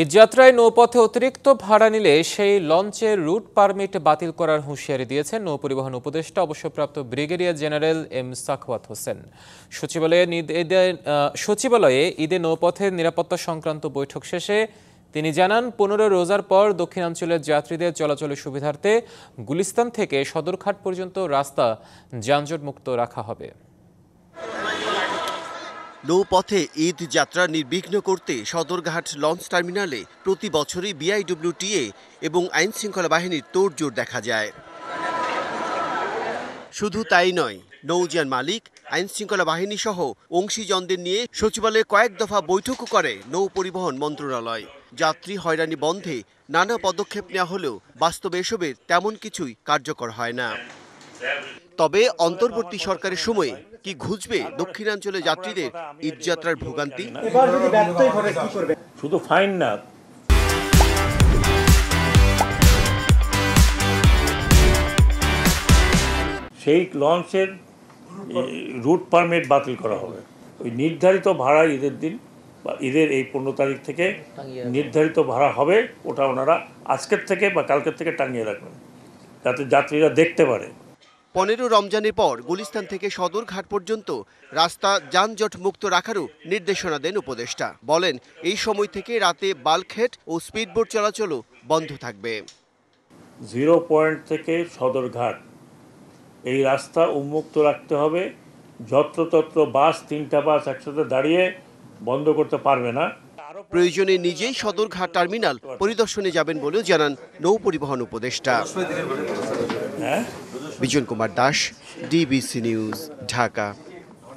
ঈদযাত্রায় নৌপথে অতিরিক্ত ভাড়া নিলে সেই লঞ্চের রুট পারমিট বাতিল করার হুঁশিয়ারি দিয়েছেন নৌপরিবহন উপদেষ্টা অবসরপ্রাপ্ত brigadier general M Sakhawat Hossain. সচিবালয়ে ঈদে নৌপথের নিরাপত্তা সংক্রান্ত বৈঠক শেষে তিনি জানান, 15 রোজার পর দক্ষিণাঞ্চলের যাত্রীদের চলাচলের সুবিধার্থে গুলিস্তান থেকে সদরঘাট পর্যন্ত রাস্তা যানজটমুক্ত রাখা হবে। নৌপথে ঈদ যাত্রা নির্বিঘ্ন করতে সদরঘাট লঞ্চ টার্মিনালে প্রতি বছরই বিআইডব্লিউটিএ এবং আইনশৃঙ্খলা বাহিনীর তোড়জোড় দেখা যায়। শুধু তাই নয়, নৌযান মালিক, আইনশৃঙ্খলা বাহিনী সহ অংশীজনদের নিয়ে সচিবালয়ে কয়েক দফা বৈঠকও করে নৌ পরিবহন মন্ত্রণালয়। যাত্রী হয়রানি বন্ধে নানা পদক্ষেপ নেওয়া হলেও বাস্তবে এসবের তেমন কিছুই কার্যকর হয় না। তবে অন্তর্বর্তী সরকারের সময়ে কি ঘুচবে দক্ষিণাঞ্চলে যাত্রীদের ঈদযাত্রার ভোগান্তি? শুধু ফাইন না, সেই লঞ্চের রুট পারমিট বাতিল করা হবে। ওই নির্ধারিত ভাড়া ঈদের দিন বা ঈদের এই 15 তারিখ থেকে নির্ধারিত ভাড়া হবে, ওটা ওনারা আজকের থেকে বা কালকের থেকে টাঙিয়ে রাখবেন যাতে যাত্রীরা দেখতে পারে। 15 রমজানের পর গুলিস্তান থেকে সদরঘাট পর্যন্ত রাস্তা যানজট মুক্ত রাখারও নির্দেশনা দেন উপদেষ্টা। বলেন, এই সময় থেকে রাতে বাল্কহেড ও স্পিডবোট চলাচলও বন্ধ থাকবে। 0 পয়েন্ট থেকে সদরঘাট এই রাস্তা উন্মুক্ত রাখতে হবে। যত্রতত্র বাস, 3টা বাস একসাথে দাঁড়িয়ে বন্ধ করতে পারবে না। প্রয়োজনে নিজেই সদরঘাট টার্মিনাল পরিদর্শনে যাবেন বলেও জানান নৌ পরিবহন উপদেষ্টা। Bijan Kumar Das, DBC news, Dhaka.